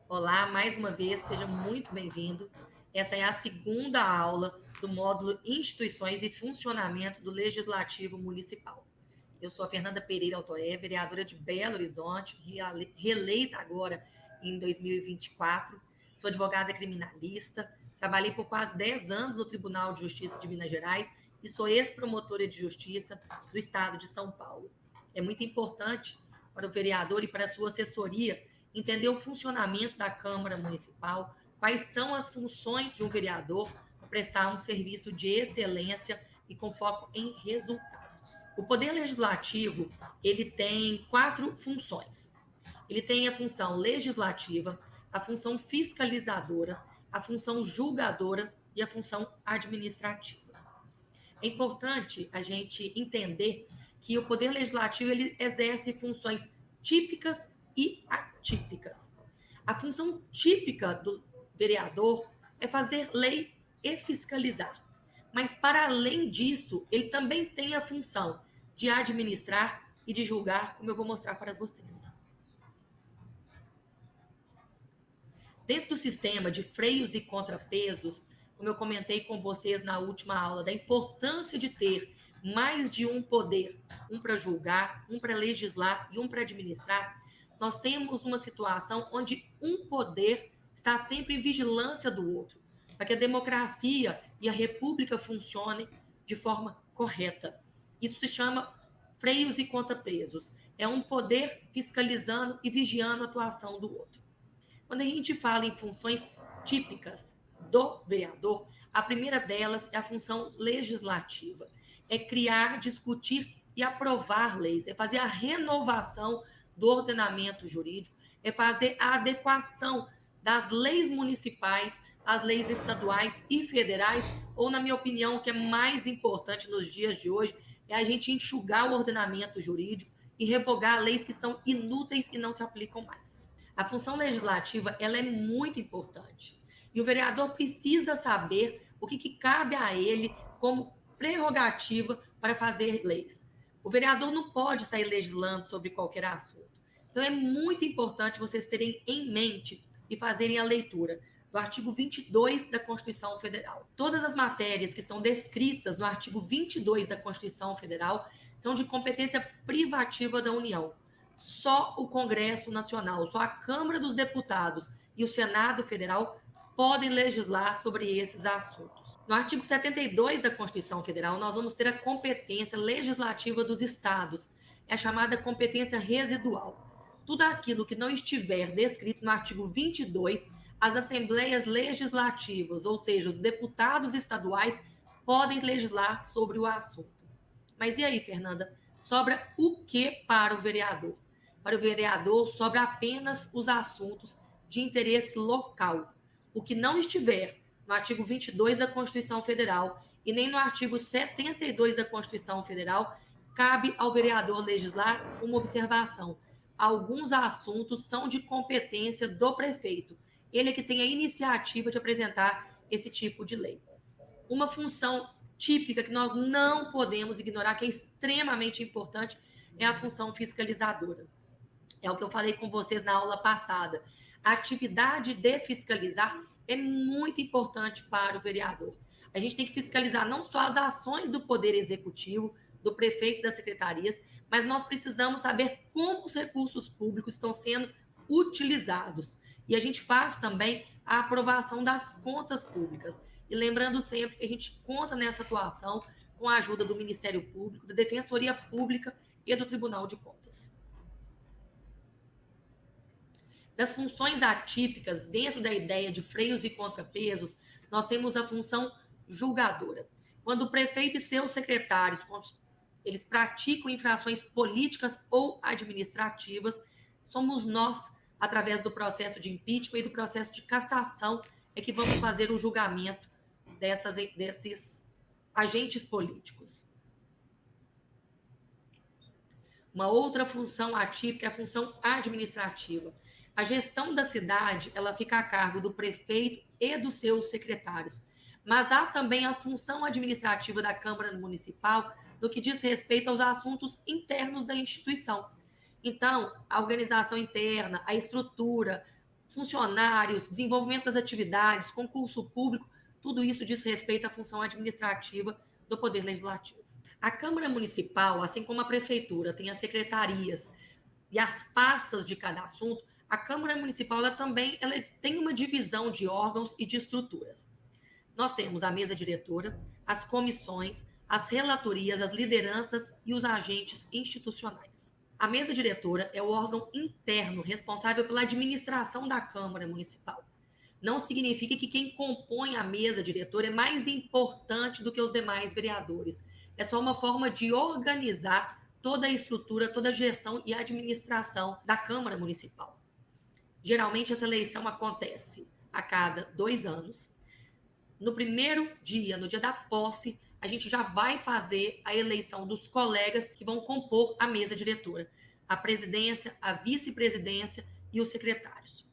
Olá, mais uma vez, seja muito bem-vindo. Essa é a segunda aula do módulo Instituições e Funcionamento do Legislativo Municipal. Eu sou a Fernanda Pereira Altoé, vereadora de Belo Horizonte, reeleita agora em 2024. Sou advogada criminalista, trabalhei por quase 10 anos no Tribunal de Justiça de Minas Gerais e sou ex-promotora de justiça do Estado de São Paulo. É muito importante para o vereador e para a sua assessoria entender o funcionamento da Câmara Municipal, quais são as funções de um vereador para prestar um serviço de excelência e com foco em resultados. O Poder Legislativo, ele tem 4 funções. Ele tem a função legislativa, a função fiscalizadora, a função julgadora e a função administrativa. É importante a gente entender que o Poder Legislativo ele exerce funções típicas e atípicas. A função típica do vereador é fazer lei e fiscalizar. Mas, para além disso, ele também tem a função de administrar e de julgar, como eu vou mostrar para vocês. Dentro do sistema de freios e contrapesos, como eu comentei com vocês na última aula, da importância de ter mais de um poder, um para julgar, um para legislar e um para administrar, nós temos uma situação onde um poder está sempre em vigilância do outro, para que a democracia e a república funcionem de forma correta. Isso se chama freios e contrapesos. É um poder fiscalizando e vigiando a atuação do outro. Quando a gente fala em funções típicas do vereador, a primeira delas é a função legislativa. É criar, discutir e aprovar leis, é fazer a renovação do ordenamento jurídico, é fazer a adequação das leis municipais às leis estaduais e federais, ou, na minha opinião, o que é mais importante nos dias de hoje é a gente enxugar o ordenamento jurídico e revogar leis que são inúteis e não se aplicam mais. A função legislativa ela é muito importante. E o vereador precisa saber o que cabe a ele como prerrogativa para fazer leis. O vereador não pode sair legislando sobre qualquer assunto. Então, é muito importante vocês terem em mente e fazerem a leitura do artigo 22 da Constituição Federal. Todas as matérias que estão descritas no artigo 22 da Constituição Federal são de competência privativa da União. Só o Congresso Nacional, só a Câmara dos Deputados e o Senado Federal podem legislar sobre esses assuntos. No artigo 72 da Constituição Federal, nós vamos ter a competência legislativa dos estados, é a chamada competência residual. Tudo aquilo que não estiver descrito no artigo 22, as assembleias legislativas, ou seja, os deputados estaduais, podem legislar sobre o assunto. Mas e aí, Fernanda? Sobra o que para o vereador? Para o vereador, sobra apenas os assuntos de interesse local. O que não estiver no artigo 22 da Constituição Federal e nem no artigo 72 da Constituição Federal, cabe ao vereador legislar uma observação. Alguns assuntos são de competência do prefeito. Ele é que tem a iniciativa de apresentar esse tipo de lei. Uma função típica que nós não podemos ignorar, que é extremamente importante, é a função fiscalizadora. É o que eu falei com vocês na aula passada. A atividade de fiscalizar é muito importante para o vereador. A gente tem que fiscalizar não só as ações do Poder Executivo, do prefeito e das secretarias, mas nós precisamos saber como os recursos públicos estão sendo utilizados. E a gente faz também a aprovação das contas públicas. E lembrando sempre que a gente conta nessa atuação com a ajuda do Ministério Público, da Defensoria Pública e do Tribunal de Contas. Das funções atípicas, dentro da ideia de freios e contrapesos, nós temos a função julgadora. Quando o prefeito e seus secretários eles praticam infrações políticas ou administrativas, somos nós, através do processo de impeachment e do processo de cassação, é que vamos fazer o julgamento desses agentes políticos. Uma outra função atípica é a função administrativa. A gestão da cidade, ela fica a cargo do prefeito e dos seus secretários. Mas há também a função administrativa da Câmara Municipal no que diz respeito aos assuntos internos da instituição. Então, a organização interna, a estrutura, funcionários, desenvolvimento das atividades, concurso público, tudo isso diz respeito à função administrativa do Poder Legislativo. A Câmara Municipal, assim como a Prefeitura, tem as secretarias e as pastas de cada assunto, a Câmara Municipal ela tem uma divisão de órgãos e de estruturas. Nós temos a mesa diretora, as comissões, as relatorias, as lideranças e os agentes institucionais. A mesa diretora é o órgão interno responsável pela administração da Câmara Municipal. Não significa que quem compõe a mesa diretora é mais importante do que os demais vereadores. É só uma forma de organizar toda a estrutura, toda a gestão e administração da Câmara Municipal. Geralmente, essa eleição acontece a cada 2 anos. No primeiro dia, no dia da posse, a gente já vai fazer a eleição dos colegas que vão compor a mesa diretora, a presidência, a vice-presidência e os secretários.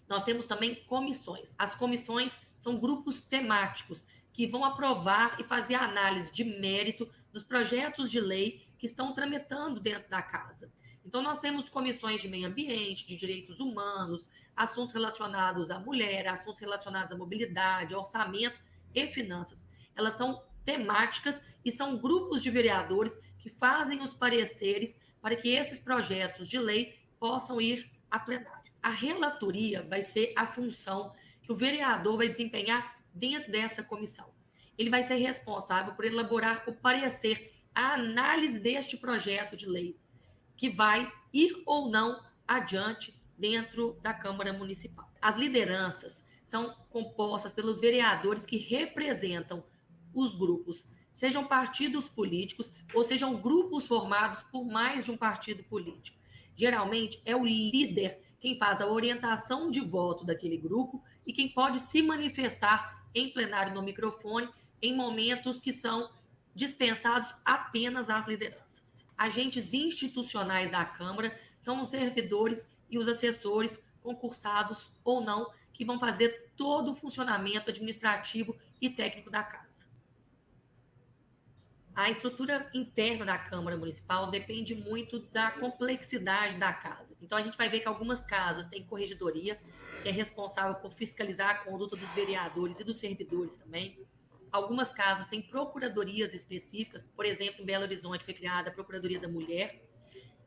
Nós temos também comissões. As comissões são grupos temáticos que vão aprovar e fazer a análise de mérito dos projetos de lei que estão tramitando dentro da casa. Então, nós temos comissões de meio ambiente, de direitos humanos, assuntos relacionados à mulher, assuntos relacionados à mobilidade, orçamento e finanças. Elas são temáticas e são grupos de vereadores que fazem os pareceres para que esses projetos de lei possam ir a plenário. A relatoria vai ser a função que o vereador vai desempenhar dentro dessa comissão. Ele vai ser responsável por elaborar o parecer, a análise deste projeto de lei, que vai ir ou não adiante dentro da Câmara Municipal. As lideranças são compostas pelos vereadores que representam os grupos, sejam partidos políticos ou sejam grupos formados por mais de um partido político. Geralmente é o líder quem faz a orientação de voto daquele grupo e quem pode se manifestar em plenário no microfone em momentos que são dispensados apenas às lideranças. Agentes institucionais da Câmara são os servidores e os assessores, concursados ou não, que vão fazer todo o funcionamento administrativo e técnico da casa. A estrutura interna da Câmara Municipal depende muito da complexidade da casa. Então, a gente vai ver que algumas casas têm corregedoria, que é responsável por fiscalizar a conduta dos vereadores e dos servidores também. Algumas casas têm procuradorias específicas, por exemplo, em Belo Horizonte foi criada a Procuradoria da Mulher,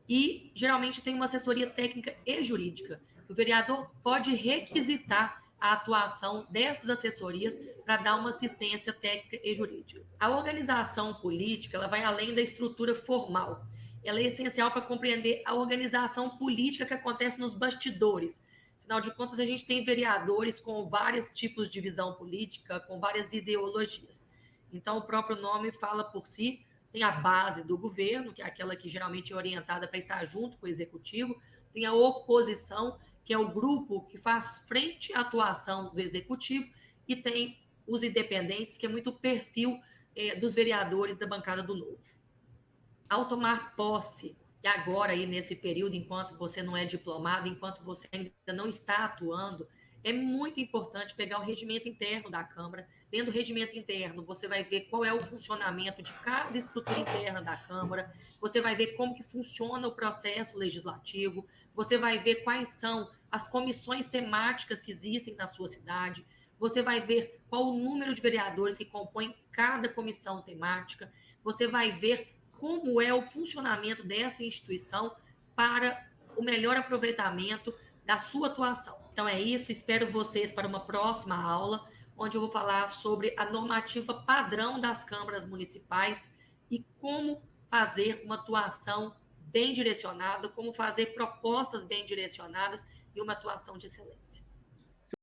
e geralmente tem uma assessoria técnica e jurídica, que o vereador pode requisitar a atuação dessas assessorias para dar uma assistência técnica e jurídica. A organização política ela vai além da estrutura formal. Ela é essencial para compreender a organização política que acontece nos bastidores. Afinal de contas, a gente tem vereadores com vários tipos de visão política, com várias ideologias. Então, o próprio nome fala por si. Tem a base do governo, que é aquela que geralmente é orientada para estar junto com o executivo. Tem a oposição, que é o grupo que faz frente à atuação do executivo. E tem os independentes, que é muito o perfil dos vereadores da bancada do Novo. Ao tomar posse, e agora aí nesse período, enquanto você não é diplomado, enquanto você ainda não está atuando, é muito importante pegar o regimento interno da Câmara. Dentro do regimento interno, você vai ver qual é o funcionamento de cada estrutura interna da Câmara, você vai ver como que funciona o processo legislativo, você vai ver quais são as comissões temáticas que existem na sua cidade, você vai ver qual o número de vereadores que compõem cada comissão temática, você vai ver como é o funcionamento dessa instituição para o melhor aproveitamento da sua atuação. Então é isso, espero vocês para uma próxima aula, onde eu vou falar sobre a normativa padrão das câmaras municipais e como fazer uma atuação bem direcionada, como fazer propostas bem direcionadas e uma atuação de excelência.